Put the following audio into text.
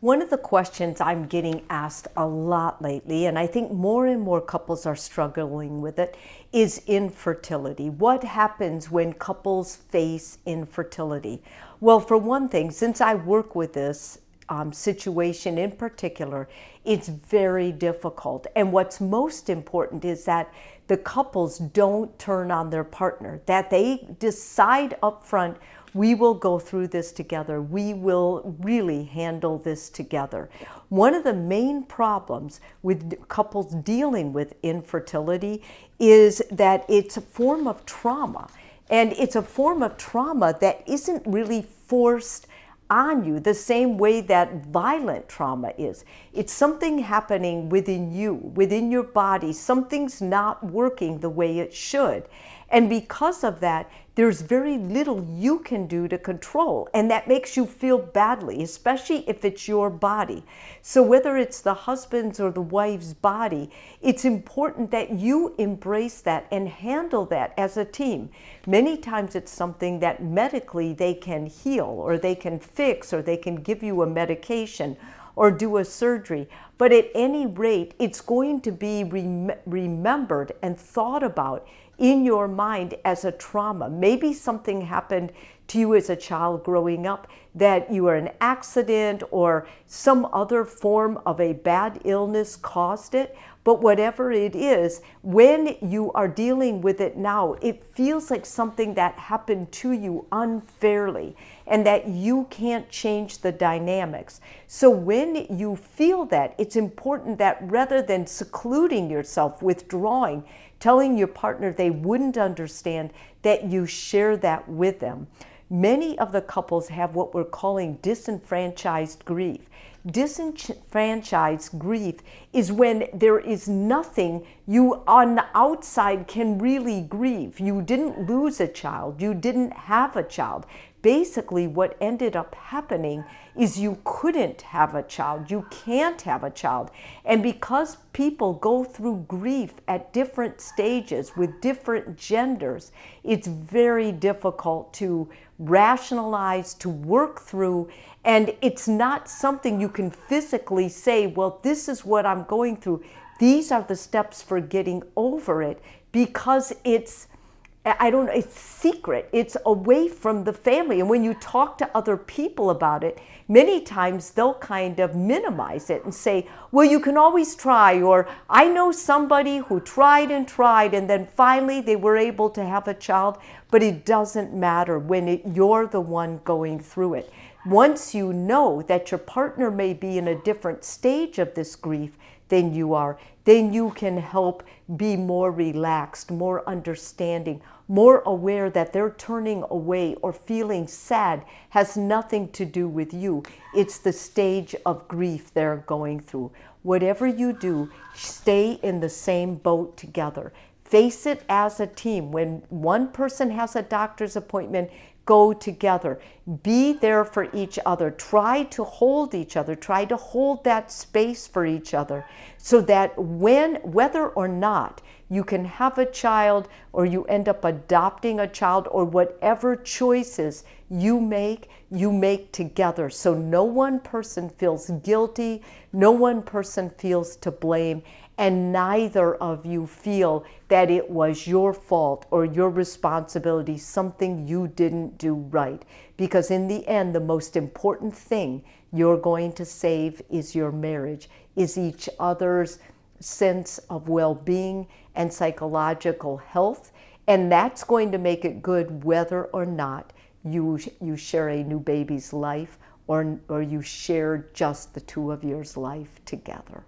One of the questions I'm getting asked a lot lately, and I think more and more couples are struggling with it, is infertility. What happens when couples face infertility? Well, for one thing, since I work with this situation in particular, it's very difficult. And what's most important is that the couples don't turn on their partner, that they decide up front, we will go through this together. We will really handle this together. One of the main problems with couples dealing with infertility is that it's a form of trauma. And it's a form of trauma that isn't really forced on you the same way that violent trauma is. It's something happening within you, within your body. Something's not working the way it should. And because of that, there's very little you can do to control. And that makes you feel badly, especially if it's your body. So whether it's the husband's or the wife's body, it's important that you embrace that and handle that as a team. Many times it's something that medically they can heal, or they can fix, or they can give you a medication or do a surgery. But at any rate, it's going to be remembered and thought about in your mind as a trauma. Maybe something happened to you as a child growing up, that you were an accident or some other form of a bad illness caused it. But whatever it is, when you are dealing with it now, it feels like something that happened to you unfairly and that you can't change the dynamics. So when you feel that, it's important that rather than secluding yourself, withdrawing, telling your partner they wouldn't understand, that you share that with them. Many of the couples have what we're calling disenfranchised grief. Disenfranchised grief is when there is nothing you on the outside can really grieve. You didn't lose a child. You didn't have a child. Basically, what ended up happening is you couldn't have a child. You can't have a child. And because people go through grief at different stages with different genders, it's very difficult to rationalize, to work through. And it's not something you can physically say, well, this is what I'm going through. These are the steps for getting over it, because it's secret. It's away from the family. And when you talk to other people about it, many times they'll kind of minimize it and say, well, you can always try, or I know somebody who tried and tried and then finally they were able to have a child. But it doesn't matter when you're the one going through it. Once you know that your partner may be in a different stage of this grief than you are, then you can help be more relaxed, more understanding, more aware that they're turning away or feeling sad has nothing to do with you. It's the stage of grief they're going through. Whatever you do, stay in the same boat together. Face it as a team. When one person has a doctor's appointment, go together. Be there for each other. Try to hold each other. Try to hold that space for each other, so that whether or not you can have a child, or you end up adopting a child, or whatever choices you make together. So no one person feels guilty, no one person feels to blame, and neither of you feel that it was your fault or your responsibility, something you didn't do right. Because in the end, the most important thing you're going to save is your marriage, is each other's sense of well-being and psychological health. And that's going to make it good whether or not you share a new baby's life, or you share just the two of yours life together.